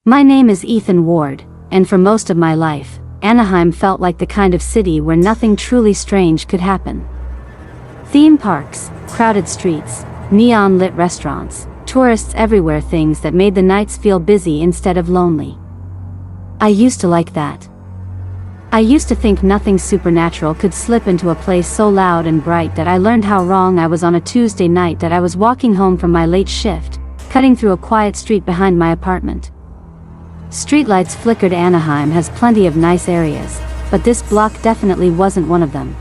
My name is Ethan Ward, and for most of my life, Anaheim felt like the kind of city where nothing truly strange could happen. Theme parks, crowded streets, neon-lit restaurants, tourists everywhere, things that made the nights feel busy instead of lonely. I used to like that. I used to think nothing supernatural could slip into a place so loud and bright that I learned how wrong I was on a Tuesday night that I was walking home from my late shift, cutting through a quiet street behind my apartment. Streetlights flickered. Anaheim has plenty of nice areas, but this block definitely wasn't one of them.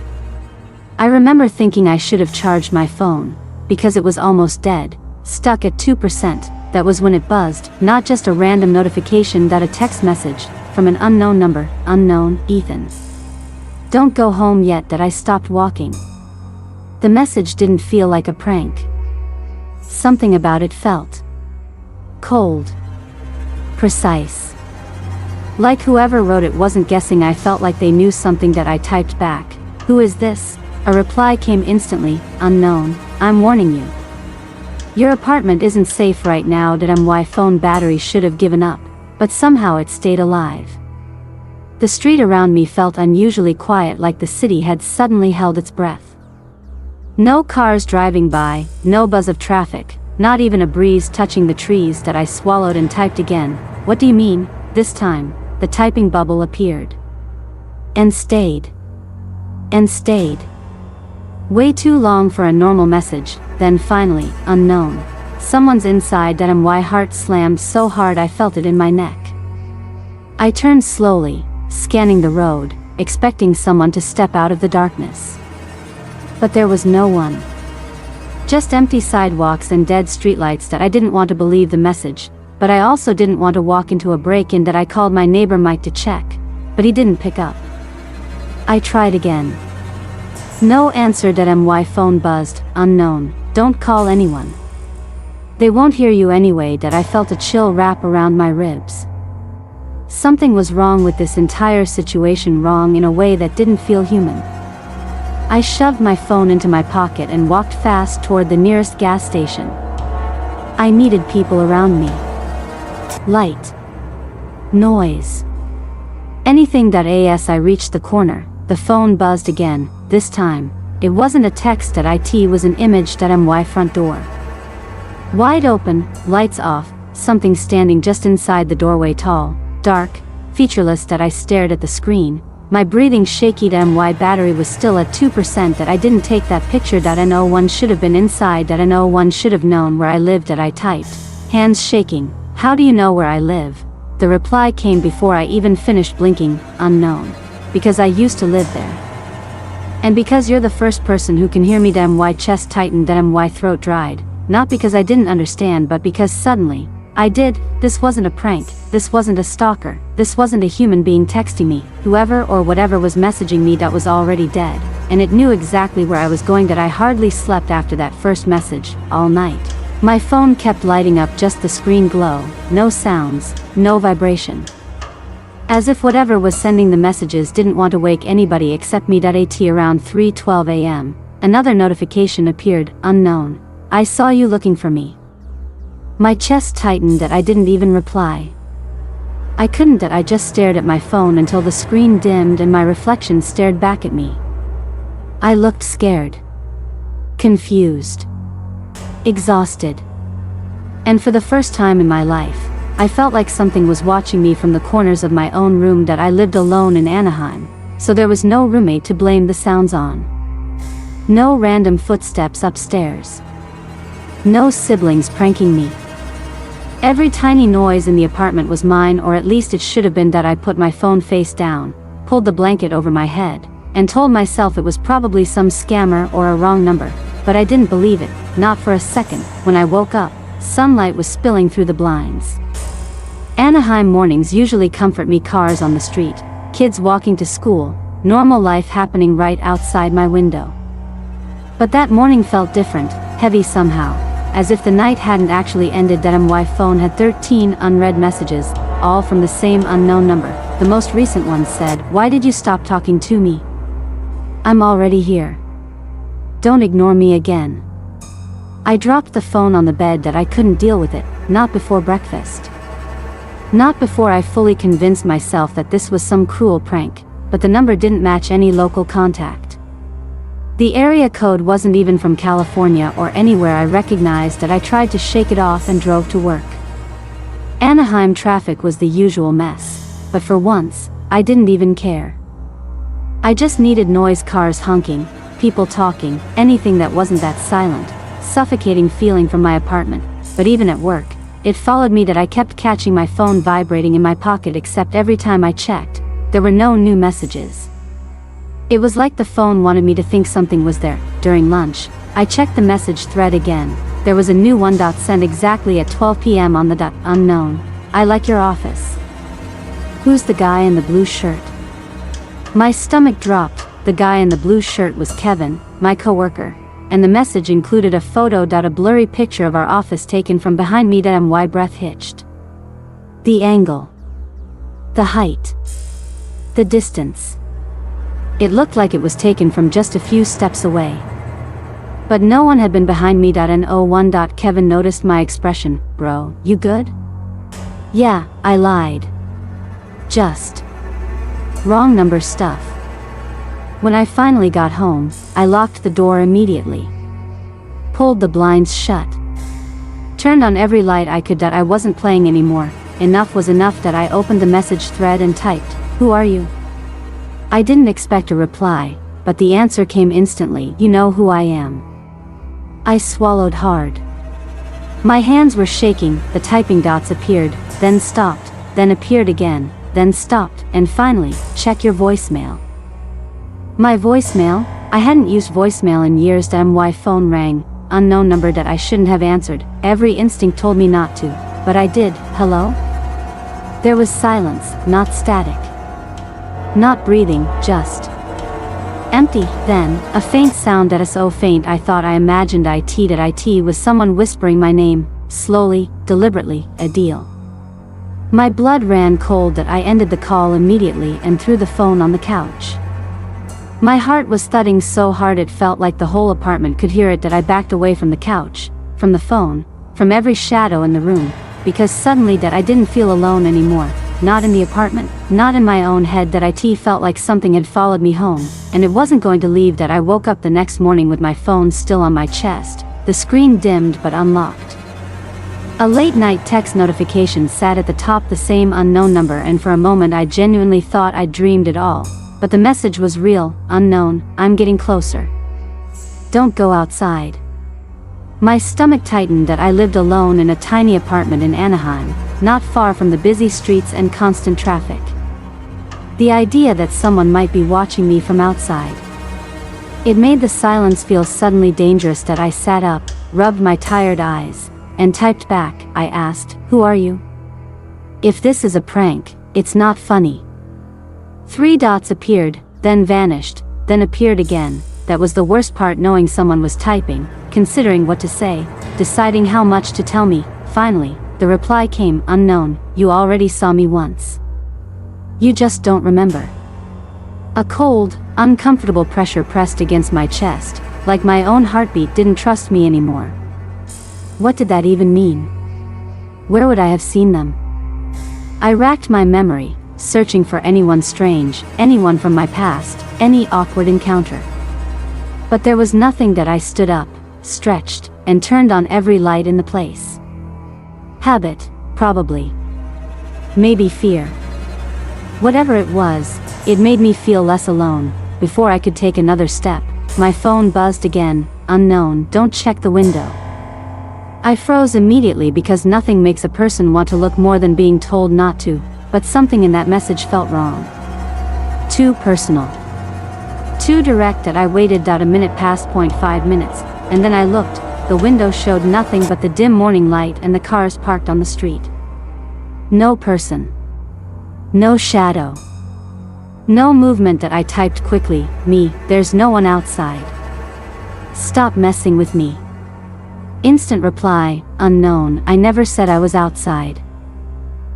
I remember thinking I should have charged my phone, because it was almost dead, stuck at 2%. That was when it buzzed, not just a random notification, that a text message from an unknown number. Unknown, Ethan. Don't go home yet. That I stopped walking. The message didn't feel like a prank. Something about it felt cold. Precise. Like whoever wrote it wasn't guessing. I felt like they knew something. That I typed back, "Who is this?" A reply came instantly, "Unknown, I'm warning you. Your apartment isn't safe right now." My phone battery should have given up, but somehow it stayed alive. The street around me felt unusually quiet, like the city had suddenly held its breath. No cars driving by, no buzz of traffic, not even a breeze touching the trees. That I swallowed and typed again. "What do you mean?" This time, the typing bubble appeared. And stayed. And stayed. Way too long for a normal message. Then finally, "Unknown. Someone's inside." My heart slammed so hard I felt it in my neck. I turned slowly, scanning the road, expecting someone to step out of the darkness. But there was no one. Just empty sidewalks and dead streetlights. That I didn't want to believe the message, but I also didn't want to walk into a break-in. That I called my neighbor Mike to check, but he didn't pick up. I tried again. No answer. My phone buzzed. "Unknown, don't call anyone. They won't hear you anyway." I felt a chill wrap around my ribs. Something was wrong with this entire situation, wrong in a way that didn't feel human. I shoved my phone into my pocket and walked fast toward the nearest gas station. I needed people around me. Light. Noise. Anything. As I reached the corner, the phone buzzed again. This time, it wasn't a text. It was an image. My front door. Wide open, lights off, something standing just inside the doorway, tall, dark, featureless. I stared at the screen, my breathing shaky. My battery was still at 2%. I didn't take that picture. No one should have been inside. No one should have known where I lived. I typed, hands shaking, "How do you know where I live?" The reply came before I even finished blinking. "Unknown. Because I used to live there. And because you're the first person who can hear me." My chest tightened. My throat dried. Not because I didn't understand, but because suddenly, I did. This wasn't a prank, this wasn't a stalker, this wasn't a human being texting me. Whoever or whatever was messaging me that was already dead, and it knew exactly where I was going. I hardly slept after that first message, all night. My phone kept lighting up, just the screen glow, no sounds, no vibration. As if whatever was sending the messages didn't want to wake anybody except me. At around 3:12 a.m., another notification appeared. "Unknown. I saw you looking for me." My chest tightened. I didn't even reply. I couldn't. I just stared at my phone until the screen dimmed and my reflection stared back at me. I looked scared. Confused. Exhausted. And for the first time in my life, I felt like something was watching me from the corners of my own room. I lived alone in Anaheim, so there was no roommate to blame the sounds on. No random footsteps upstairs. No siblings pranking me. Every tiny noise in the apartment was mine, or at least it should have been. I put my phone face down, pulled the blanket over my head, and told myself it was probably some scammer or a wrong number, but I didn't believe it, not for a second. When I woke up, sunlight was spilling through the blinds. Anaheim mornings usually comfort me. Cars on the street, kids walking to school, normal life happening right outside my window. But that morning felt different, heavy somehow, as if the night hadn't actually ended. My phone had 13 unread messages, all from the same unknown number. The most recent one said, "Why did you stop talking to me? I'm already here. Don't ignore me again." I dropped the phone on the bed. I couldn't deal with it, not before breakfast. Not before I fully convinced myself that this was some cruel prank, but the number didn't match any local contact. The area code wasn't even from California or anywhere I recognized. That I tried to shake it off and drove to work. Anaheim traffic was the usual mess, but for once, I didn't even care. I just needed noise, cars honking, people talking, anything that wasn't that silent, suffocating feeling from my apartment. But even at work, it followed me that I kept catching my phone vibrating in my pocket, except every time I checked, there were no new messages. It was like the phone wanted me to think something was there. During lunch, I checked the message thread again. There was a new one sent exactly at 12 p.m. on the unknown. I like your office. Who's the guy in the blue shirt? My stomach dropped. The guy in the blue shirt was Kevin, my coworker, and the message included a photo. A blurry picture of our office taken from behind me. My breath hitched. The angle. The height. The distance. It looked like it was taken from just a few steps away. But no one had been behind me. N01. Kevin noticed my expression. Bro, you good? Yeah, I lied. Just wrong number stuff. When I finally got home, I locked the door immediately. Pulled the blinds shut. Turned on every light I could. I wasn't playing anymore. Enough was enough. I opened the message thread and typed, "Who are you?" I didn't expect a reply, but the answer came instantly. You know who I am. I swallowed hard. My hands were shaking. The typing dots appeared, then stopped, then appeared again, then stopped, and finally, check your voicemail. My voicemail? I hadn't used voicemail in years. My phone rang, unknown number. I shouldn't have answered. Every instinct told me not to, but I did. Hello? There was silence, not static. Not breathing, just empty. Then, a faint sound. So faint I thought I imagined it was someone whispering my name, slowly, deliberately. A deal. My blood ran cold. I ended the call immediately and threw the phone on the couch. My heart was thudding so hard it felt like the whole apartment could hear it. I backed away from the couch, from the phone, from every shadow in the room, because suddenly I didn't feel alone anymore. Not in the apartment, not in my own head. It felt like something had followed me home, and it wasn't going to leave. I woke up the next morning with my phone still on my chest, the screen dimmed but unlocked. A late-night text notification sat at the top, the same unknown number, and for a moment I genuinely thought I'd dreamed it all. But the message was real. Unknown, I'm getting closer. Don't go outside. My stomach tightened. I lived alone in a tiny apartment in Anaheim, not far from the busy streets and constant traffic. The idea that someone might be watching me from outside. It made the silence feel suddenly dangerous. I sat up, rubbed my tired eyes, and typed back. I asked, "Who are you? If this is a prank, it's not funny." 3 dots appeared, then vanished, then appeared again. That was the worst part, knowing someone was typing, considering what to say, deciding how much to tell me. Finally, the reply came. Unknown, you already saw me once. You just don't remember. A cold, uncomfortable pressure pressed against my chest, like my own heartbeat didn't trust me anymore. What did that even mean? Where would I have seen them? I racked my memory, searching for anyone strange, anyone from my past, any awkward encounter. But there was nothing. I stood up, stretched, and turned on every light in the place. Habit, probably. Maybe fear. Whatever it was, it made me feel less alone. Before I could take another step, my phone buzzed again. Unknown, don't check the window. I froze immediately, because nothing makes a person want to look more than being told not to, but something in that message felt wrong. Too personal. Too direct. I waited. A minute passed. 5 minutes, and then I looked. The window showed nothing but the dim morning light and the cars parked on the street. No person. No shadow. No movement. I typed quickly. Me, there's no one outside. Stop messing with me. Instant reply. Unknown, I never said I was outside.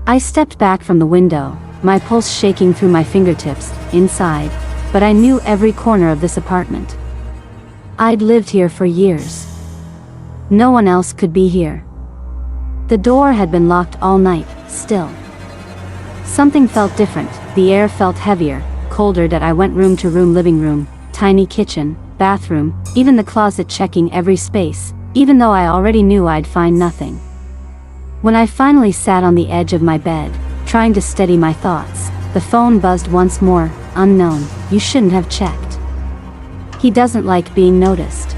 I stepped back from the window, my pulse shaking through my fingertips. Inside, but I knew every corner of this apartment. I'd lived here for years. No one else could be here. The door had been locked all night, still. Something felt different. The air felt heavier, colder. That I went room to room, living room, tiny kitchen, bathroom, even the closet, checking every space, even though I already knew I'd find nothing. When I finally sat on the edge of my bed, trying to steady my thoughts, the phone buzzed once more. Unknown, you shouldn't have checked. He doesn't like being noticed.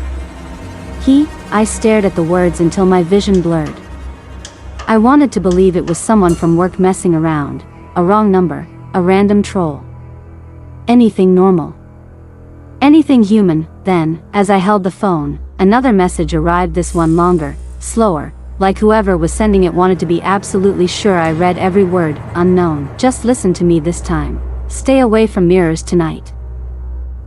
I stared at the words until my vision blurred. I wanted to believe it was someone from work messing around, a wrong number, a random troll. Anything normal. Anything human. Then, as I held the phone, another message arrived, this one longer, slower, like whoever was sending it wanted to be absolutely sure I read every word. Unknown, just listen to me this time. Stay away from mirrors tonight.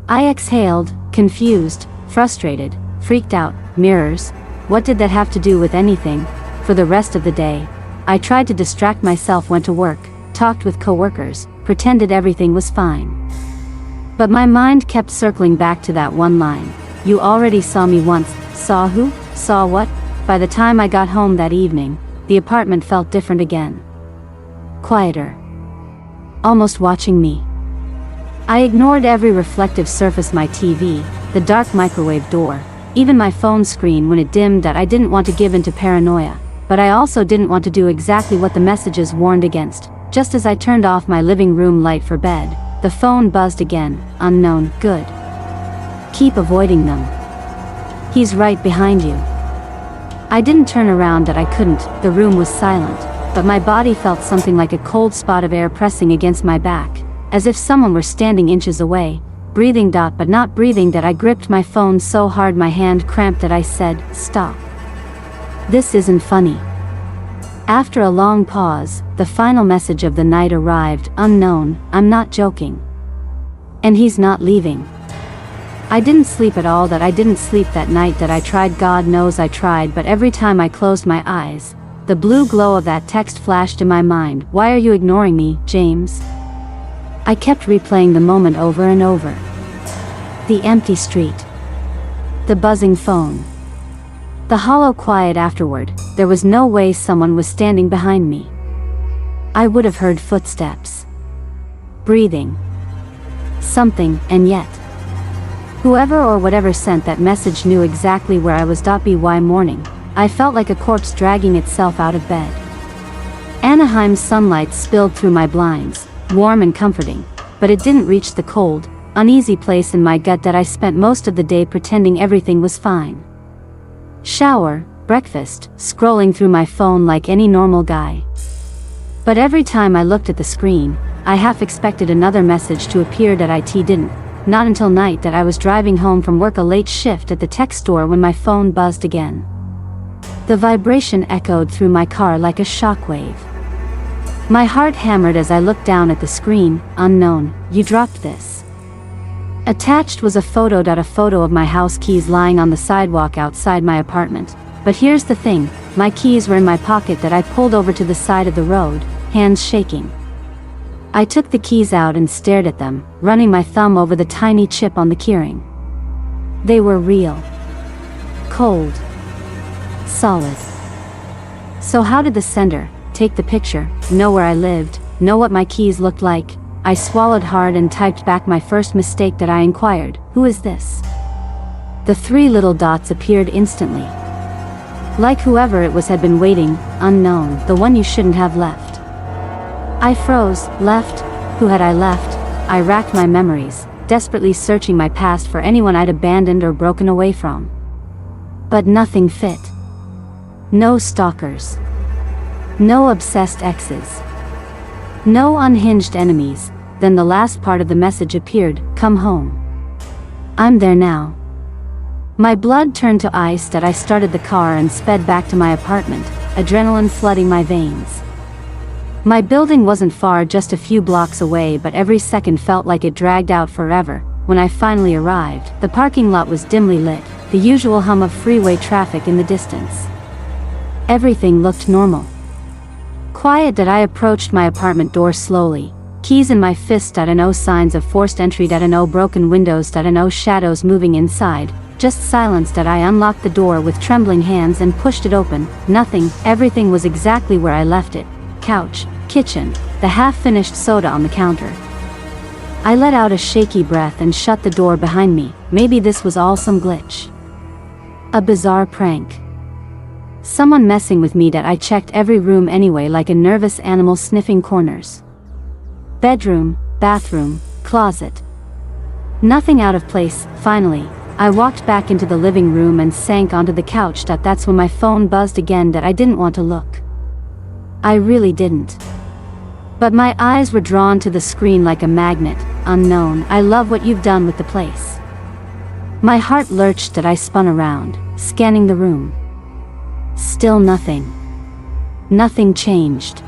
I exhaled, confused, frustrated, freaked out. Mirrors? What did that have to do with anything? For the rest of the day, I tried to distract myself, went to work, talked with coworkers, pretended everything was fine. But my mind kept circling back to that one line. You already saw me once. Saw who? Saw what? By the time I got home that evening, the apartment felt different again. Quieter. Almost watching me. I ignored every reflective surface, my TV, the dark microwave door, even my phone screen when it dimmed. That I didn't want to give in to paranoia, but I also didn't want to do exactly what the messages warned against. Just as I turned off my living room light for bed, the phone buzzed again. Unknown, good. Keep avoiding them. He's right behind you. I didn't turn around. That I couldn't. The room was silent, but my body felt something like a cold spot of air pressing against my back, as if someone were standing inches away, breathing. But not breathing. That I gripped my phone so hard my hand cramped. That I said, stop. This isn't funny. After a long pause, the final message of the night arrived. Unknown, I'm not joking. And he's not leaving. I didn't sleep at all. That I didn't sleep that night. That I tried, God knows I tried, but every time I closed my eyes, the blue glow of that text flashed in my mind. Why are you ignoring me, James? I kept replaying the moment over and over. The empty street. The buzzing phone. The hollow quiet afterward. There was no way someone was standing behind me. I would have heard footsteps. Breathing. Something, and yet. Whoever or whatever sent that message knew exactly where I was. By morning, I felt like a corpse dragging itself out of bed. Anaheim's sunlight spilled through my blinds, warm and comforting, but it didn't reach the cold, uneasy place in my gut that I spent most of the day pretending everything was fine. Shower, breakfast, scrolling through my phone like any normal guy. But every time I looked at the screen, I half expected another message to appear. That it didn't. Not until night. That I was driving home from work, a late shift at the tech store, when my phone buzzed again. The vibration echoed through my car like a shockwave. My heart hammered as I looked down at the screen. Unknown, you dropped this. Attached was a photo. A photo of my house keys lying on the sidewalk outside my apartment. But here's the thing, my keys were in my pocket. That I pulled over to the side of the road, hands shaking. I took the keys out and stared at them, running my thumb over the tiny chip on the keyring. They were real. Cold. Solid. So how did the sender take the picture, know where I lived, know what my keys looked like? I swallowed hard and typed back my first mistake. That I inquired, who is this? The 3 little dots appeared instantly. Like whoever it was had been waiting. Unknown, the one you shouldn't have left. I froze. Left? Who had I left? I racked my memories, desperately searching my past for anyone I'd abandoned or broken away from. But nothing fit. No stalkers. No obsessed exes. No unhinged enemies. Then the last part of the message appeared, come home. I'm there now. My blood turned to ice. That I started the car and sped back to my apartment, adrenaline flooding my veins. My building wasn't far, just a few blocks away, but every second felt like it dragged out forever. When I finally arrived, the parking lot was dimly lit, the usual hum of freeway traffic in the distance. Everything looked normal. Quiet. That I approached my apartment door slowly, keys in my fist. No signs of forced entry. No broken windows. No shadows moving inside, just silence. That I unlocked the door with trembling hands and pushed it open. Nothing. Everything was exactly where I left it. Couch, kitchen, the half-finished soda on the counter. I let out a shaky breath and shut the door behind me. Maybe this was all some glitch. A bizarre prank. Someone messing with me. That I checked every room anyway, like a nervous animal sniffing corners. Bedroom, bathroom, closet. Nothing out of place. Finally, I walked back into the living room and sank onto the couch. That's when my phone buzzed again. That I didn't want to look. I really didn't. But my eyes were drawn to the screen like a magnet. Unknown, I love what you've done with the place. My heart lurched. That I spun around, scanning the room. Still nothing. Nothing changed.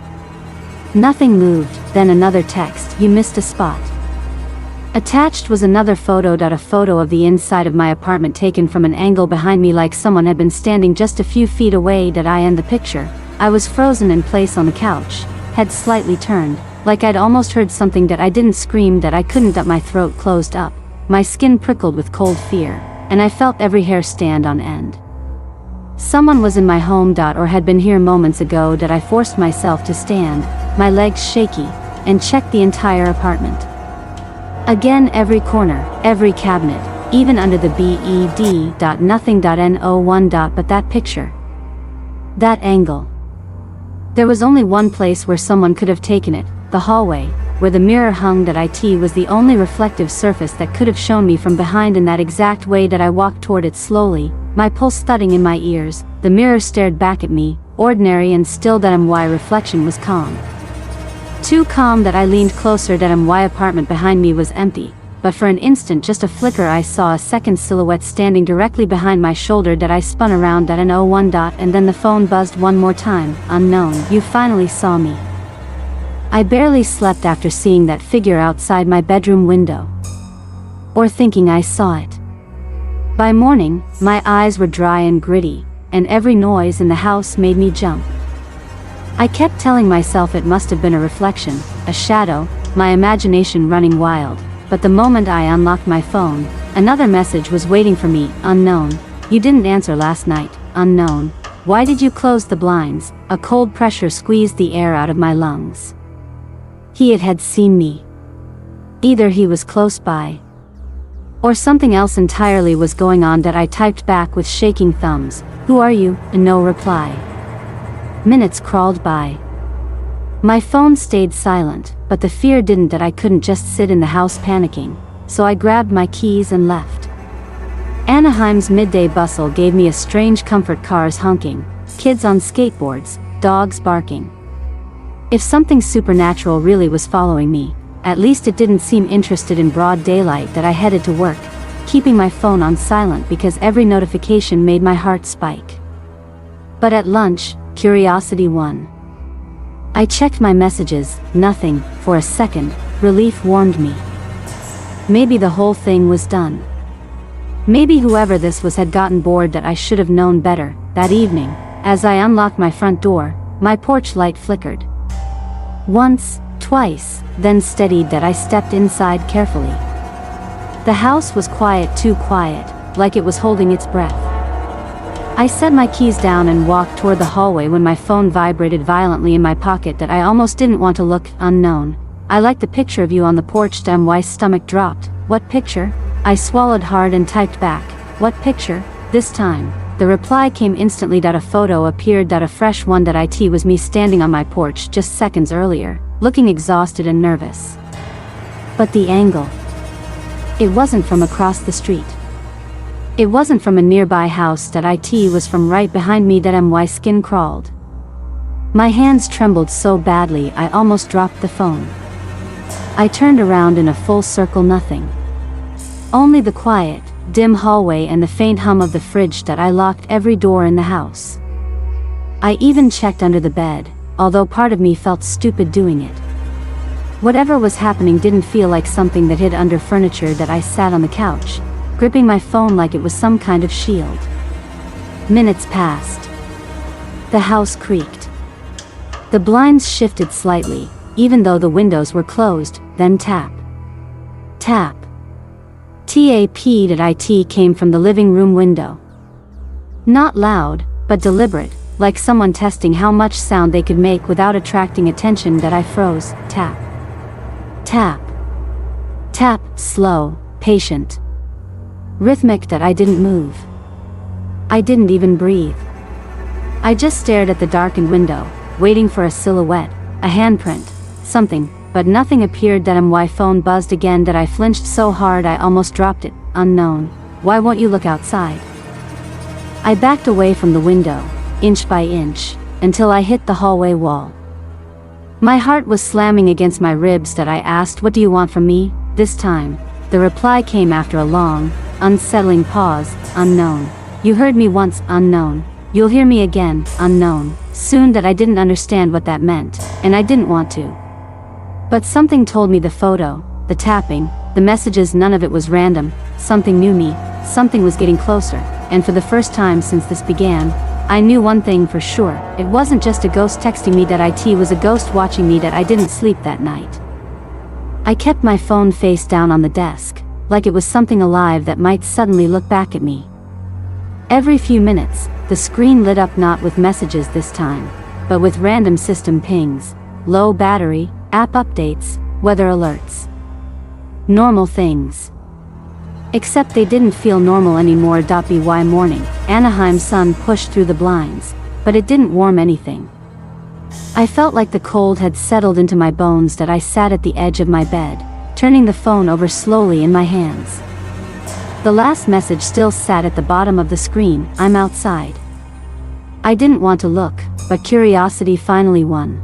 Nothing moved. Then another text. You missed a spot. Attached was another photo. A photo of the inside of my apartment taken from an angle behind me, like someone had been standing just a few feet away. I end the picture. I was frozen in place on the couch, head slightly turned, like I'd almost heard something. I didn't scream. I couldn't. My throat closed up. My skin prickled with cold fear, and I felt every hair stand on end. Someone was in my home. Or had been here moments ago. I forced myself to stand, my legs shaky, and checked the entire apartment. Again, every corner, every cabinet, even under the bed. Nothing. No one. But that picture. That angle. There was only one place where someone could have taken it, the hallway, where the mirror hung. It was the only reflective surface that could have shown me from behind in that exact way. I walked toward it slowly, my pulse thudding in my ears. The mirror stared back at me, ordinary and still. My reflection was calm. Too calm that I leaned closer. My apartment behind me was empty, but for an instant, just a flicker, I saw a second silhouette standing directly behind my shoulder. I spun around. No one. And then the phone buzzed one more time. Unknown, you finally saw me. I barely slept after seeing that figure outside my bedroom window. Or thinking I saw it. By morning, my eyes were dry and gritty, and every noise in the house made me jump. I kept telling myself it must have been a reflection, a shadow, my imagination running wild. But the moment I unlocked my phone, another message was waiting for me. Unknown, you didn't answer last night. Unknown, why did you close the blinds? A cold pressure squeezed the air out of my lungs. He had seen me. Either he was close by, or something else entirely was going on. I typed back with shaking thumbs. Who are you? No reply. Minutes crawled by. My phone stayed silent, but the fear didn't. I couldn't just sit in the house panicking, so I grabbed my keys and left. Anaheim's midday bustle gave me a strange comfort. Cars honking, kids on skateboards, dogs barking. If something supernatural really was following me, at least it didn't seem interested in broad daylight. I headed to work, keeping my phone on silent because every notification made my heart spike. But at lunch, curiosity won. I checked my messages. Nothing. For a second, relief warmed me. Maybe the whole thing was done. Maybe whoever this was had gotten bored. I should have known better. That evening, as I unlocked my front door, my porch light flickered. Once, twice, then steadied. I stepped inside carefully. The house was quiet, too quiet, like it was holding its breath. I set my keys down and walked toward the hallway when my phone vibrated violently in my pocket. I almost didn't want to look. Unknown, I liked the picture of you on the porch. My stomach dropped. What picture? I swallowed hard and typed back. What picture? This time, the reply came instantly. A photo appeared. A fresh one. It was me standing on my porch just seconds earlier, looking exhausted and nervous. But the angle. It wasn't from across the street. It wasn't from a nearby house. It was from right behind me. My skin crawled. My hands trembled so badly I almost dropped the phone. I turned around in a full circle. Nothing. Only the quiet, dim hallway and the faint hum of the fridge. I locked every door in the house. I even checked under the bed, although part of me felt stupid doing it. Whatever was happening didn't feel like something that hid under furniture. I sat on the couch, gripping my phone like it was some kind of shield. Minutes passed. The house creaked. The blinds shifted slightly, even though the windows were closed. Then tap. Tap. Tap. It came from the living room window. Not loud, but deliberate, like someone testing how much sound they could make without attracting attention. That I froze. Tap. Tap. Tap, slow, patient. Rhythmic. That I didn't move. I didn't even breathe. I just stared at the darkened window, waiting for a silhouette, a handprint, something, but nothing appeared. That my phone buzzed again. That I flinched so hard I almost dropped it. Unknown. Why won't you look outside? I backed away from the window, inch by inch, until I hit the hallway wall. My heart was slamming against my ribs. That I asked, "What do you want from me?" This time, the reply came after a long, unsettling pause. Unknown. You heard me once. Unknown. You'll hear me again. Unknown. Soon. That I didn't understand what that meant, and I didn't want to. But something told me. The photo, the tapping, the messages, none of it was random. Something knew me, something was getting closer, and for the first time since this began, I knew one thing for sure. It wasn't just a ghost texting me. That it was a ghost watching me. That I didn't sleep that night. I kept my phone face down on the desk, like it was something alive that might suddenly look back at me. Every few minutes, the screen lit up, not with messages this time, but with random system pings, low battery, app updates, weather alerts. Normal things. Except they didn't feel normal anymore. By morning, Anaheim sun pushed through the blinds, but it didn't warm anything. I felt like the cold had settled into my bones. That I sat at the edge of my bed, turning the phone over slowly in my hands. The last message still sat at the bottom of the screen. I'm outside. I didn't want to look, but curiosity finally won.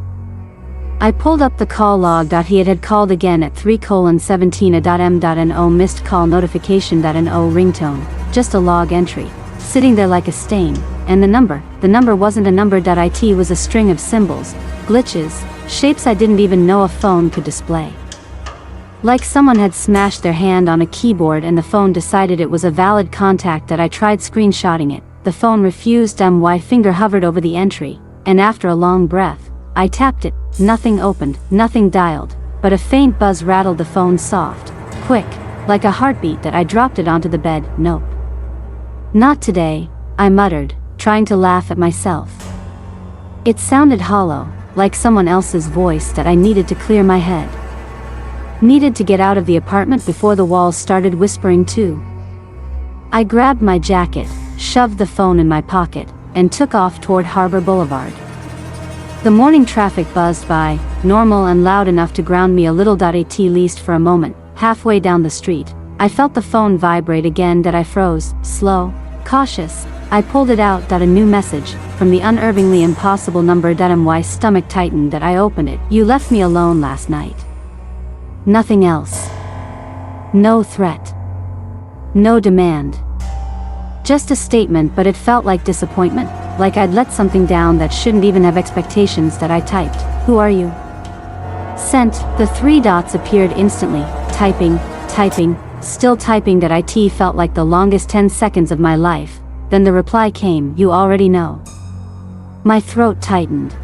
I pulled up the call log. He had called again at 3:17 a.m. Missed call notification. No ringtone, just a log entry, sitting there like a stain. And the number wasn't a number. It was a string of symbols, glitches, shapes I didn't even know a phone could display. Like someone had smashed their hand on a keyboard and the phone decided it was a valid contact. That I tried screenshotting it. The phone refused. My finger hovered over the entry, and after a long breath, I tapped it. Nothing opened, nothing dialed, but a faint buzz rattled the phone, soft, quick, like a heartbeat. That I dropped it onto the bed. Nope. Not today, I muttered, trying to laugh at myself. It sounded hollow, like someone else's voice. That I needed to clear my head. Needed to get out of the apartment before the walls started whispering too. I grabbed my jacket, shoved the phone in my pocket, and took off toward Harbor Boulevard. The morning traffic buzzed by, normal and loud enough to ground me a little. At least for a moment. Halfway down the street, I felt the phone vibrate again. That I froze, slow, cautious. I pulled it out. A new message, from the unervingly impossible number. My stomach tightened. That I opened it. You left me alone last night. Nothing else. No threat. No demand. Just a statement, but it felt like disappointment. Like I'd let something down that shouldn't even have expectations. That I typed, "Who are you?" Sent. The 3 dots appeared instantly. Typing, still typing. That it felt like the longest 10 seconds of my life. Then the reply came, "You already know." My throat tightened.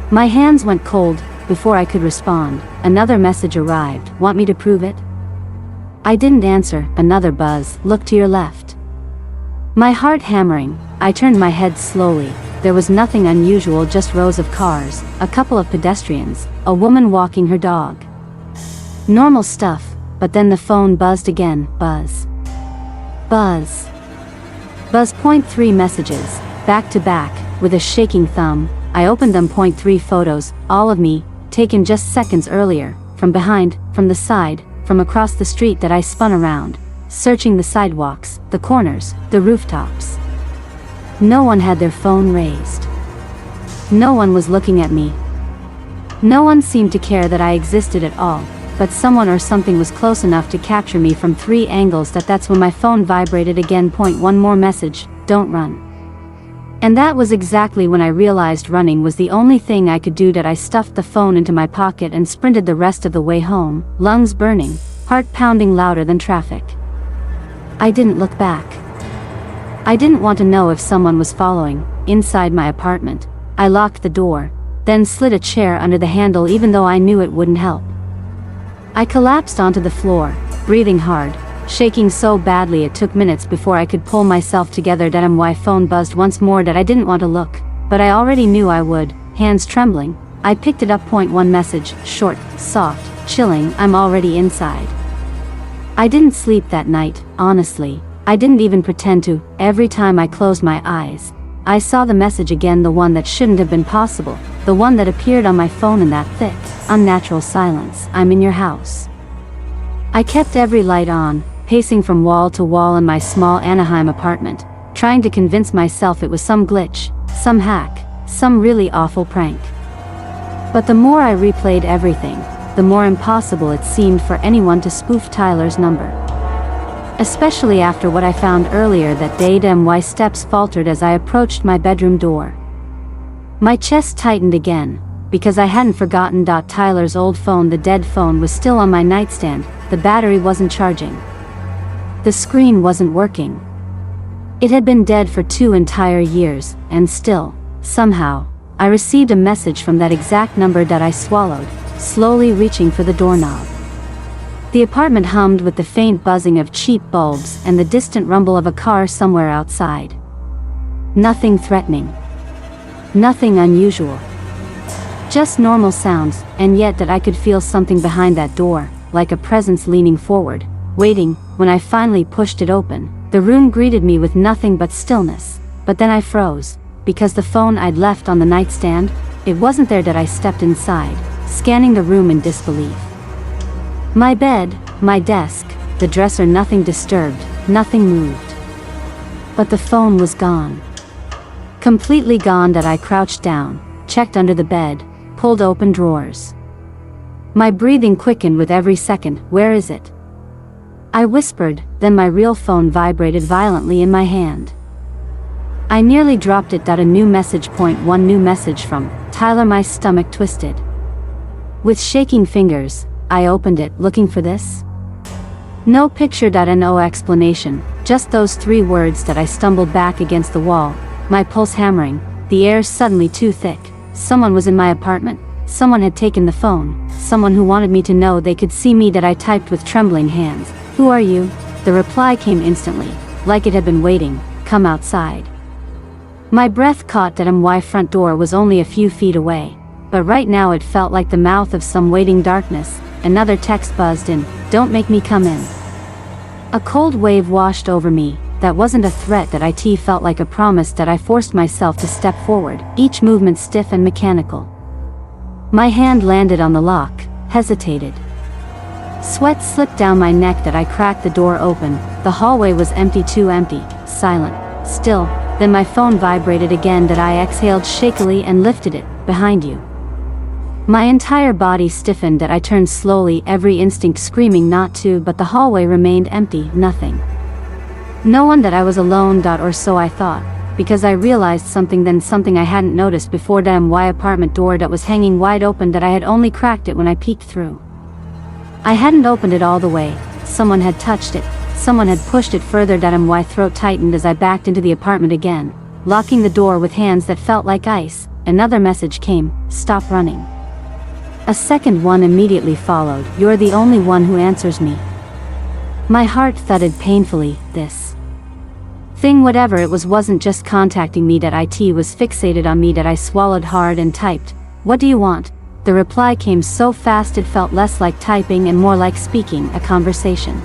My hands went cold. Before I could respond, another message arrived. Want me to prove it? I didn't answer. Another buzz. Look to your left. My heart hammering, I turned my head slowly. There was nothing unusual, just rows of cars, a couple of pedestrians, a woman walking her dog. Normal stuff, but then the phone buzzed again. Buzz. Buzz. Buzz. 3 messages, back to back, with a shaking thumb. I opened them. 3 photos, all of me, taken just seconds earlier, from behind, from the side, from across the street. That I spun around, searching the sidewalks, the corners, the rooftops. No one had their phone raised. No one was looking at me. No one seemed to care that I existed at all, but someone or something was close enough to capture me from 3 angles. That's when my phone vibrated again. 1 more message, don't run. And that was exactly when I realized running was the only thing I could do. That I stuffed the phone into my pocket and sprinted the rest of the way home, lungs burning, heart pounding louder than traffic. I didn't look back. I didn't want to know if someone was following. Inside my apartment, I locked the door, then slid a chair under the handle even though I knew it wouldn't help. I collapsed onto the floor, breathing hard, shaking so badly it took minutes before I could pull myself together. My phone buzzed once more. I didn't want to look, but I already knew I would. Hands trembling, I picked it up. One message, short, soft, chilling. I'm already inside. I didn't sleep that night, honestly. I didn't even pretend to. Every time I closed my eyes, I saw the message again, the one that shouldn't have been possible, the one that appeared on my phone in that thick, unnatural silence. I'm in your house. I kept every light on, pacing from wall to wall in my small Anaheim apartment, trying to convince myself it was some glitch, some hack, some really awful prank. But the more I replayed everything, the more impossible it seemed for anyone to spoof Tyler's number. Especially after what I found earlier that day. My steps faltered as I approached my bedroom door. My chest tightened again, because I hadn't forgotten. Tyler's old phone, the dead phone, was still on my nightstand. The battery wasn't charging. The screen wasn't working. It had been dead for 2 entire years, and still, somehow, I received a message from that exact number. I swallowed, slowly reaching for the doorknob. The apartment hummed with the faint buzzing of cheap bulbs and the distant rumble of a car somewhere outside. Nothing threatening. Nothing unusual. Just normal sounds, and yet that I could feel something behind that door, like a presence leaning forward, waiting. When I finally pushed it open, the room greeted me with nothing but stillness. But then I froze, because the phone I'd left on the nightstand, it wasn't there. I stepped inside, scanning the room in disbelief. My bed, my desk, the dresser, nothing disturbed, nothing moved. But the phone was gone. Completely gone. I crouched down, checked under the bed, pulled open drawers. My breathing quickened with every second. Where is it? I whispered, then my real phone vibrated violently in my hand. I nearly dropped it. A new message. One new message from Tyler. My stomach twisted. With shaking fingers, I opened it, looking for this. No picture. No explanation, just those 3 words. I stumbled back against the wall, my pulse hammering, the air suddenly too thick. Someone was in my apartment. Someone had taken the phone. Someone who wanted me to know they could see me. I typed with trembling hands. Who are you? The reply came instantly, like it had been waiting. Come outside. My breath caught. My front door was only a few feet away, but right now it felt like the mouth of some waiting darkness. Another text buzzed in. Don't make me come in. A cold wave washed over me. That wasn't a threat. It felt like a promise. I forced myself to step forward, each movement stiff and mechanical. My hand landed on the lock, hesitated. Sweat slipped down my neck. I cracked the door open. The hallway was empty, too empty, silent, still. Then my phone vibrated again. I exhaled shakily and lifted it. Behind you. My entire body stiffened. I turned slowly, every instinct screaming not to, but the hallway remained empty. Nothing. No one. I was alone. Or so I thought, because I realized something, then something I hadn't noticed before. My apartment door was hanging wide open. I had only cracked it when I peeked through. I hadn't opened it all the way. Someone had touched it. Someone had pushed it further. My throat tightened as I backed into the apartment again, locking the door with hands that felt like ice. Another message came. Stop running. A second one immediately followed. You're the only one who answers me. My heart thudded painfully. This thing, whatever it was, wasn't just contacting me. It was fixated on me. I swallowed hard and typed. What do you want? The reply came so fast it felt less like typing and more like speaking, a conversation.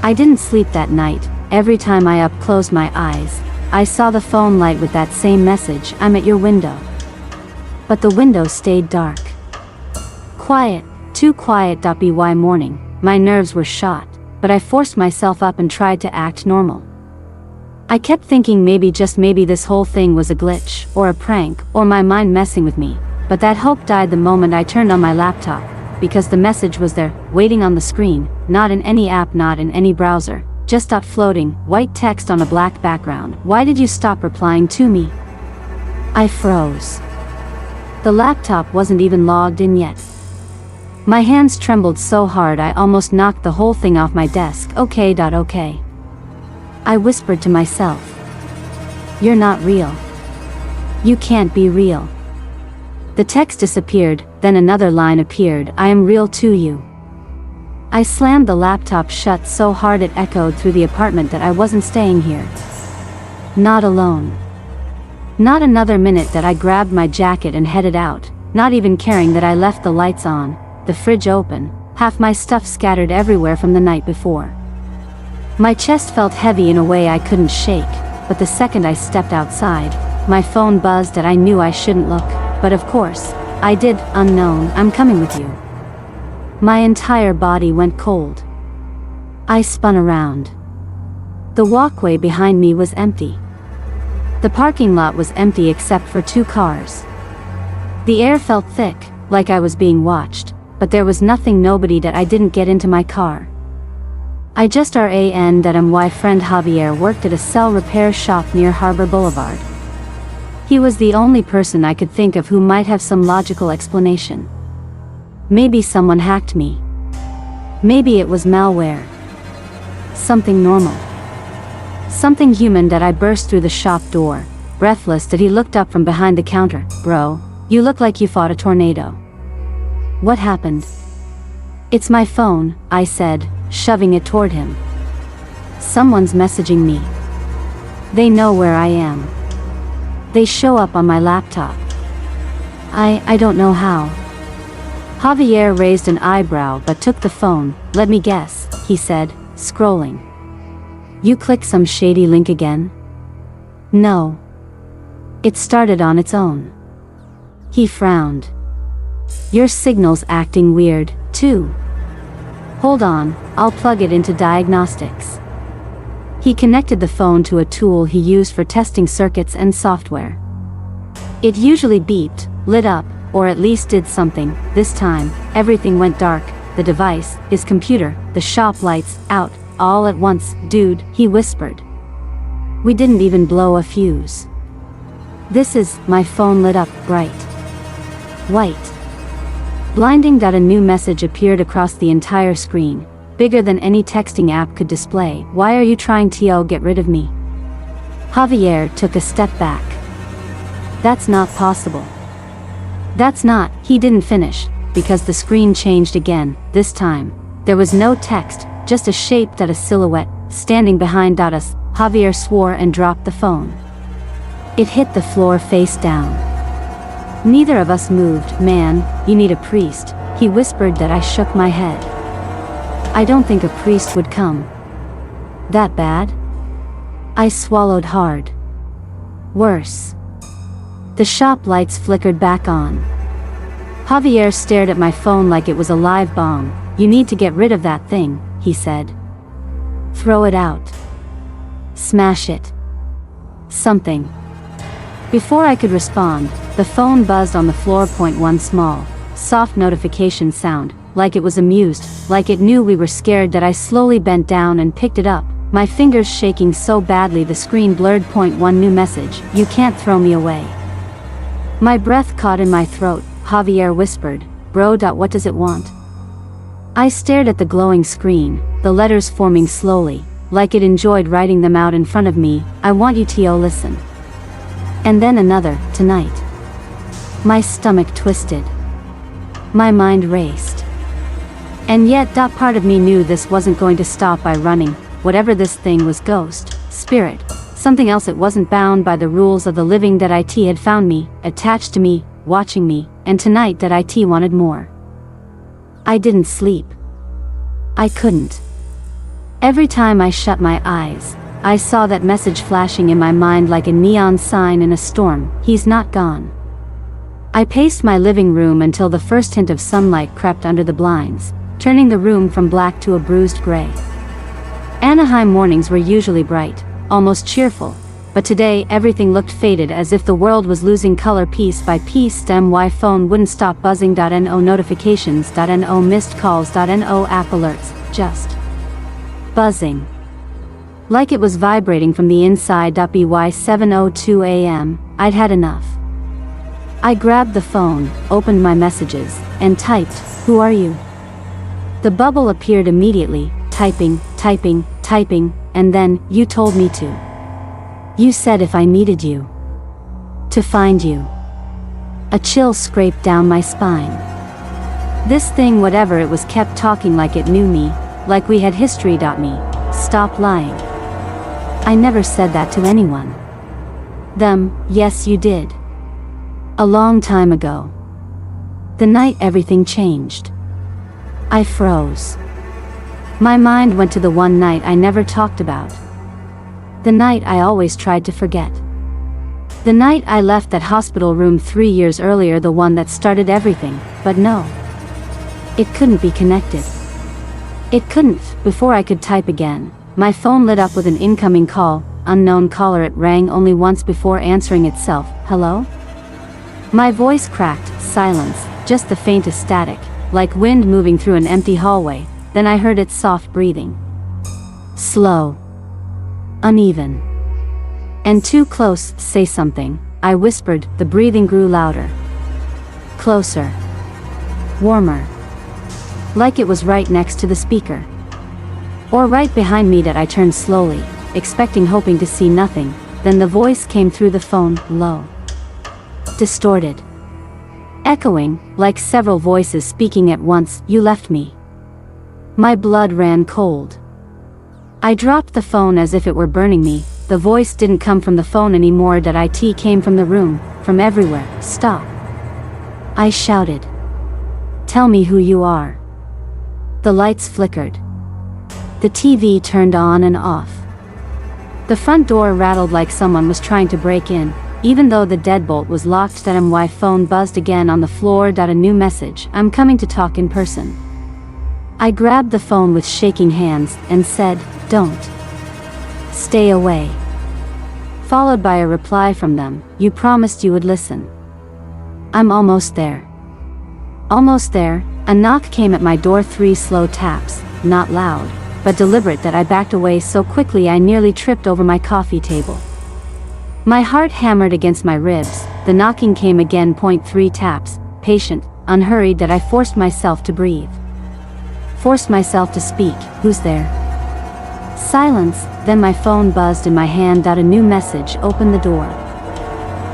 I didn't sleep that night. Every time I closed my eyes, I saw the phone light with that same message. I'm at your window. But the window stayed dark. Quiet, too quiet. By morning, my nerves were shot, but I forced myself up and tried to act normal. I kept thinking maybe, just maybe, this whole thing was a glitch, or a prank, or my mind messing with me, but that hope died the moment I turned on my laptop, because the message was there, waiting on the screen, not in any app, not in any browser, just floating, white text on a black background. Why did you stop replying to me? I froze. The laptop wasn't even logged in yet. My hands trembled so hard I almost knocked the whole thing off my desk. Okay. I whispered to myself. You're not real. You can't be real. The text disappeared, then another line appeared. I am real to you. I slammed the laptop shut so hard it echoed through the apartment that I wasn't staying here. Not alone. Not another minute that I grabbed my jacket and headed out, not even caring that I left the lights on, the fridge open, half my stuff scattered everywhere from the night before. My chest felt heavy in a way I couldn't shake, but the second I stepped outside, my phone buzzed and I knew I shouldn't look, but of course, I did. Unknown, I'm coming with you. My entire body went cold. I spun around. The walkway behind me was empty. The parking lot was empty except for 2 cars. The air felt thick, like I was being watched, but there was nobody that I didn't get into my car. I just ran that my friend Javier worked at a cell repair shop near Harbor Boulevard. He was the only person I could think of who might have some logical explanation. Maybe someone hacked me. Maybe it was malware. Something normal. Something human that I burst through the shop door, breathless that he looked up from behind the counter. Bro, you look like you fought a tornado. What happened? It's my phone, I said, shoving it toward him. Someone's messaging me. They know where I am. They show up on my laptop. I don't know how. Javier raised an eyebrow but took the phone. Let me guess, he said, scrolling. You clicked some shady link again? No. It started on its own. He frowned. Your signal's acting weird, too. Hold on, I'll plug it into diagnostics. He connected the phone to a tool he used for testing circuits and software. It usually beeped, lit up, or at least did something. This time, everything went dark, the device, his computer, the shop lights, out, all at once. Dude, he whispered. We didn't even blow a fuse. This is, my phone lit up, bright. White. Blinding. A new message appeared across the entire screen, bigger than any texting app could display. Why are you trying to get rid of me? Javier took a step back. That's not possible. That's not, he didn't finish, because the screen changed again. This time, there was no text, just a shape that a silhouette, standing behind us. Javier swore and dropped the phone. It hit the floor face down. Neither of us moved. Man, you need a priest, he whispered. That I shook my head. I don't think a priest would come. That bad? I swallowed hard. Worse. The shop lights flickered back on. Javier stared at my phone like it was a live bomb. You need to get rid of that thing, he said. Throw it out. Smash it. Something. Before I could respond, the phone buzzed on the floor. One small, soft notification sound, like it was amused, like it knew we were scared. That I slowly bent down and picked it up, my fingers shaking so badly the screen blurred. One new message, you can't throw me away. My breath caught in my throat. Javier whispered, bro. What does it want? I stared at the glowing screen, the letters forming slowly, like it enjoyed writing them out in front of me. I want you to listen. And then another, tonight. My stomach twisted. My mind raced. And yet, part of me knew this wasn't going to stop by running. Whatever this thing was, ghost, spirit, something else, it wasn't bound by the rules of the living. That it had found me, attached to me, watching me, and tonight that it wanted more. I didn't sleep. I couldn't. Every time I shut my eyes, I saw that message flashing in my mind like a neon sign in a storm. He's not gone. I paced my living room until the first hint of sunlight crept under the blinds, turning the room from black to a bruised gray. Anaheim mornings were usually bright, almost cheerful, but today everything looked faded, as if the world was losing color piece by piece. My phone wouldn't stop buzzing. No notifications. No missed calls. No app alerts. Just buzzing. Like it was vibrating from the inside. By 7:02 a.m., I'd had enough. I grabbed the phone, opened my messages, and typed, "Who are you?" The bubble appeared immediately, typing, and then, "You told me to. You said if I needed you. To find you." A chill scraped down my spine. This thing, whatever it was, kept talking like it knew me, like we had history. Me. Stop lying. I never said that to anyone. Them, yes you did. A long time ago. The night everything changed. I froze. My mind went to the one night I never talked about. The night I always tried to forget. The night I left that hospital room 3 years earlier, the one that started everything, but no. It couldn't be connected. It couldn't. Before I could type again, my phone lit up with an incoming call, unknown caller. It rang only once before answering itself. Hello? My voice cracked, silence, just the faintest static, like wind moving through an empty hallway. Then I heard its soft breathing. Slow. Uneven. And too close. Say something, I whispered. The breathing grew louder. Closer. Warmer. Like it was right next to the speaker. Or right behind me. That I turned slowly, expecting, hoping to see nothing. Then the voice came through the phone, low. Distorted. Echoing, like several voices speaking at once. You left me. My blood ran cold. I dropped the phone as if it were burning me. The voice didn't come from the phone anymore. That it came from the room, from everywhere. Stop. I shouted. Tell me who you are. The lights flickered. The TV turned on and off. The front door rattled like someone was trying to break in, even though the deadbolt was locked. That my phone buzzed again on the floor. A new message. I'm coming to talk in person. I grabbed the phone with shaking hands and said, don't. Stay away. Followed by a reply from them, you promised you would listen. I'm almost there. Almost there. A knock came at my door. 3 slow taps, not loud, but deliberate. That I backed away so quickly I nearly tripped over my coffee table. My heart hammered against my ribs. The knocking came again. 3 taps, patient, unhurried. That I forced myself to breathe. Forced myself to speak. Who's there? Silence. Then my phone buzzed in my hand. A new message. Open the door.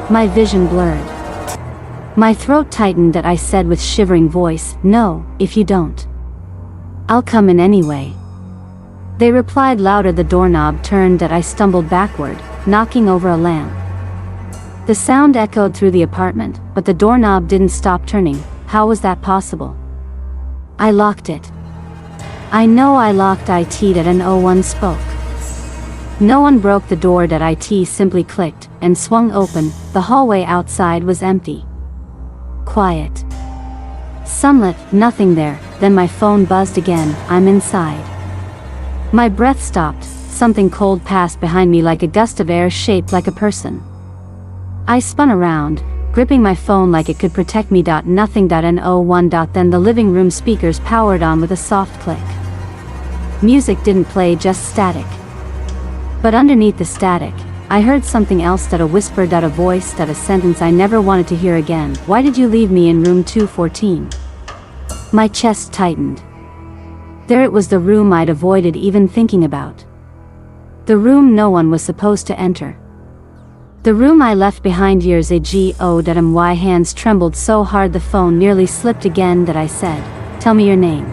My vision blurred. My throat tightened. That I said with shivering voice, no, if you don't. I'll come in anyway. They replied louder. The doorknob turned. That I stumbled backward, knocking over a lamp. The sound echoed through the apartment, but the doorknob didn't stop turning. How was that possible? I locked it. I know I locked it. That no one spoke. No one broke the door. That it simply clicked and swung open. The hallway outside was empty. Quiet. Sunlit, nothing there. Then my phone buzzed again. I'm inside. My breath stopped. Something cold passed behind me like a gust of air shaped like a person. I spun around, gripping my phone like it could protect me. Nothing. No one. Then the living room speakers powered on with a soft click. Music didn't play, just static. But underneath the static, I heard something else. A whisper. A voice. A sentence I never wanted to hear again. Why did you leave me in room 214? My chest tightened. There it was, the room I'd avoided even thinking about. The room no one was supposed to enter. The room I left behind years ago. My hands trembled so hard the phone nearly slipped again. That I said, tell me your name.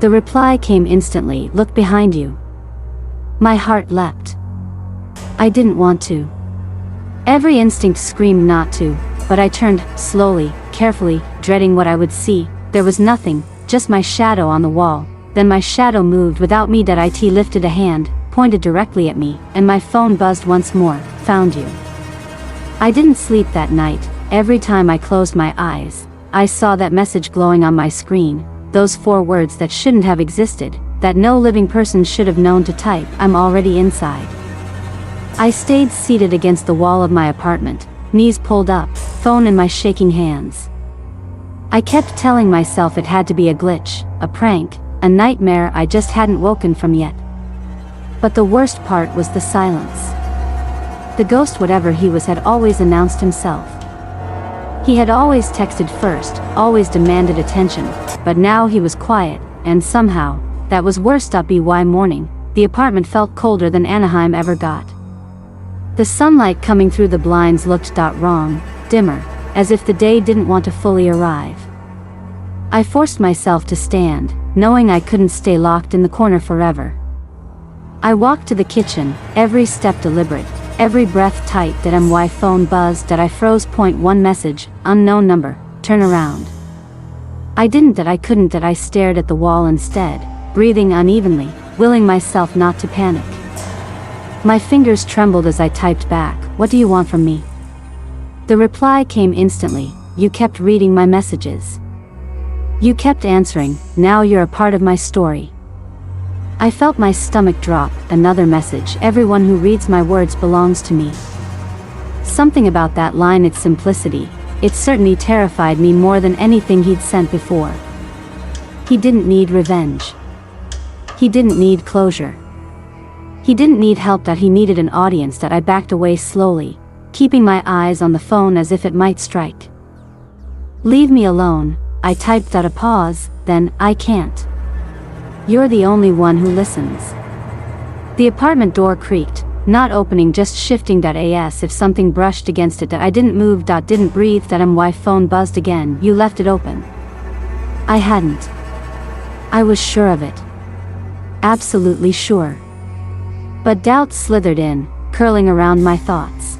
The reply came instantly, look behind you. My heart leapt. I didn't want to. Every instinct screamed not to, but I turned, slowly, carefully, dreading what I would see. There was nothing, just my shadow on the wall. Then my shadow moved without me. It lifted a hand, pointed directly at me, and my phone buzzed once more. Found you. I didn't sleep that night. Every time I closed my eyes, I saw that message glowing on my screen. Those 4 words that shouldn't have existed, that no living person should have known to type. I'm already inside. I stayed seated against the wall of my apartment, knees pulled up, phone in my shaking hands. I kept telling myself it had to be a glitch, a prank, a nightmare I just hadn't woken from yet. But the worst part was the silence. The ghost, whatever he was, had always announced himself. He had always texted first, always demanded attention, but now he was quiet, and somehow, that was worse. By morning, the apartment felt colder than Anaheim ever got. The sunlight coming through the blinds looked wrong, dimmer, as if the day didn't want to fully arrive. I forced myself to stand, knowing I couldn't stay locked in the corner forever. I walked to the kitchen, every step deliberate, Every breath tight. My phone buzzed. I froze. One message, unknown number, turn around. I didn't. I couldn't. I stared at the wall instead, breathing unevenly, willing myself not to panic. My fingers trembled as I typed back, what do you want from me? The reply came instantly, you kept reading my messages. You kept answering, now you're a part of my story. I felt my stomach drop. Another message, everyone who reads my words belongs to me. Something about that line, its simplicity, it certainly terrified me more than anything he'd sent before. He didn't need revenge. He didn't need closure. He didn't need help. That he needed an audience. That I backed away slowly, keeping my eyes on the phone as if it might strike. Leave me alone, I typed. At a pause, then, I can't. You're the only one who listens. The apartment door creaked, not opening, just shifting. As if something brushed against it. I didn't move. Didn't breathe. My phone buzzed again. You left it open. I hadn't. I was sure of it. Absolutely sure. But doubt slithered in, curling around my thoughts.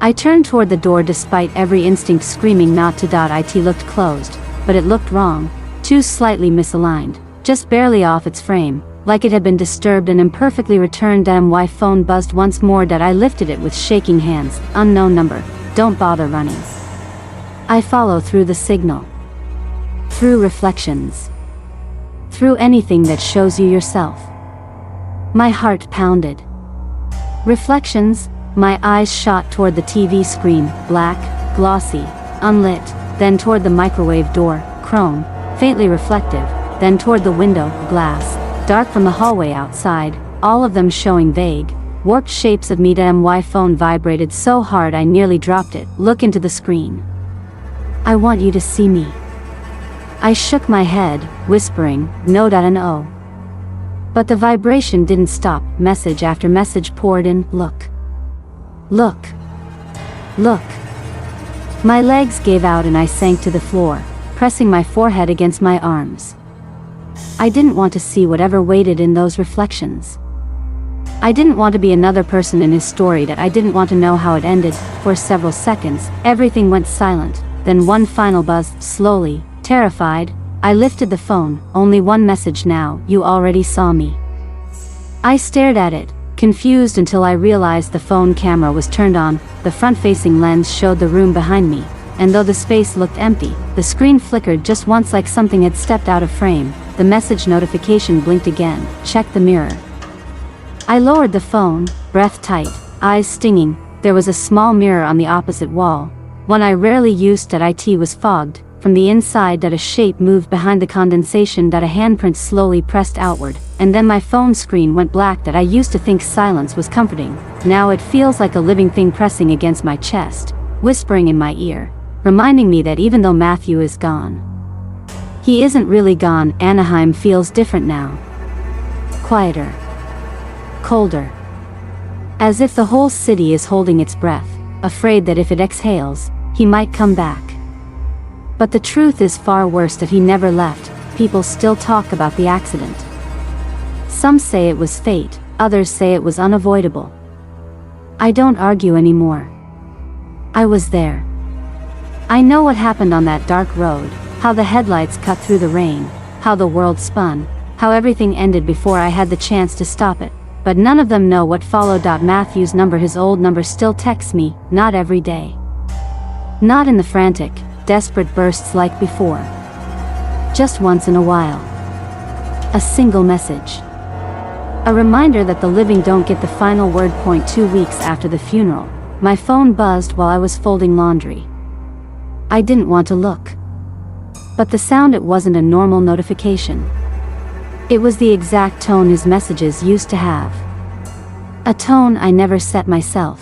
I turned toward the door despite every instinct screaming not to. It looked closed, but it looked wrong, too slightly misaligned, just barely off its frame, like it had been disturbed and imperfectly returned. My phone buzzed once more. I lifted it with shaking hands, unknown number, don't bother running. I follow through the signal. Through reflections. Through anything that shows you yourself. My heart pounded. Reflections, my eyes shot toward the TV screen, black, glossy, unlit, then toward the microwave door, chrome, faintly reflective, then toward the window, glass, dark from the hallway outside, all of them showing vague, warped shapes of me. My phone vibrated so hard I nearly dropped it. Look into the screen. I want you to see me. I shook my head, whispering, no. No. But the vibration didn't stop. Message after message poured in. Look. Look. Look. My legs gave out and I sank to the floor, pressing my forehead against my arms. I didn't want to see whatever waited in those reflections. I didn't want to be another person in his story. I didn't want to know how it ended. For several seconds, everything went silent, then one final buzz. Slowly, terrified, I lifted the phone. Only one message now, you already saw me. I stared at it, confused, until I realized the phone camera was turned on. The front-facing lens showed the room behind me, and though the space looked empty, the screen flickered just once like something had stepped out of frame. The message notification blinked again. Check the mirror. I lowered the phone, breath tight, eyes stinging. There was a small mirror on the opposite wall, one I rarely used. It was fogged. From the inside a shape moved behind the condensation. A handprint slowly pressed outward, and then my phone screen went black. I used to think silence was comforting. Now it feels like a living thing pressing against my chest, whispering in my ear, reminding me that even though Matthew is gone, he isn't really gone. Anaheim feels different now. Quieter. Colder. As if the whole city is holding its breath, afraid that if it exhales, he might come back. But the truth is far worse, that he never left. People still talk about the accident. Some say it was fate, others say it was unavoidable. I don't argue anymore. I was there. I know what happened on that dark road, how the headlights cut through the rain, how the world spun, how everything ended before I had the chance to stop it. But none of them know what followed. Matthew's number, his old number, still texts me, not every day. Not in the frantic, desperate bursts like before. Just once in a while. A single message. A reminder that the living don't get the final word. 2 weeks after the funeral, my phone buzzed while I was folding laundry. I didn't want to look. But the sound, it wasn't a normal notification. It was the exact tone his messages used to have. A tone I never set myself.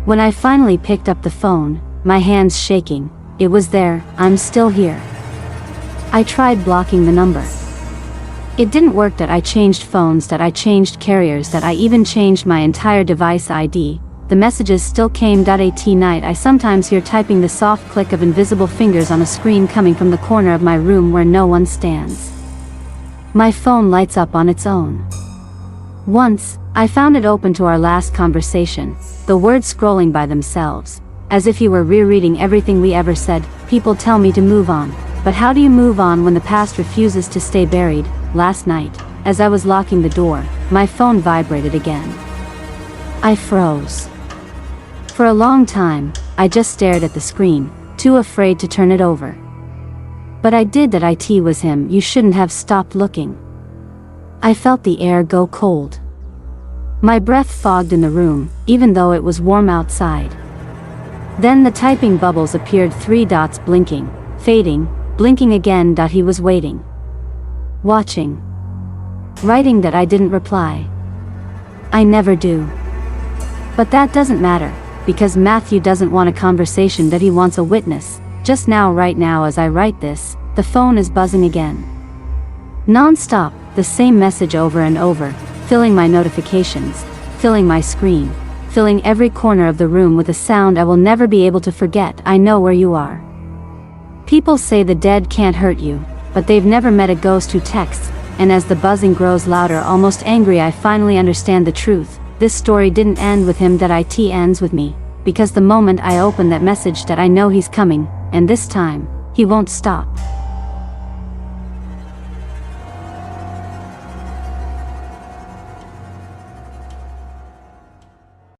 When I finally picked up the phone, my hands shaking, it was there. I'm still here. I tried blocking the number. It didn't work. I changed phones, I changed carriers, I even changed my entire device ID. The messages still came. At night I sometimes hear typing, the soft click of invisible fingers on a screen coming from the corner of my room where no one stands. My phone lights up on its own. Once, I found it open to our last conversation, the words scrolling by themselves, as if you were rereading everything we ever said. People tell me to move on, but how do you move on when the past refuses to stay buried? Last night, as I was locking the door, my phone vibrated again. I froze. For a long time, I just stared at the screen, too afraid to turn it over. But I did that. It was him. You shouldn't have stopped looking. I felt the air go cold. My breath fogged in the room, even though it was warm outside. Then the typing bubbles appeared, 3 dots blinking, fading, blinking again. He was waiting. Watching. Writing that I didn't reply. I never do. But that doesn't matter, because Matthew doesn't want a conversation, that he wants a witness. Just now, right now as I write this, the phone is buzzing again. Non-stop, the same message over and over, filling my notifications, filling my screen, filling every corner of the room with a sound I will never be able to forget. I know where you are. People say the dead can't hurt you, but they've never met a ghost who texts, and as the buzzing grows louder, almost angry, I finally understand the truth. This story didn't end with him, that it ends with me, because the moment I open that message that I know he's coming, and this time, he won't stop.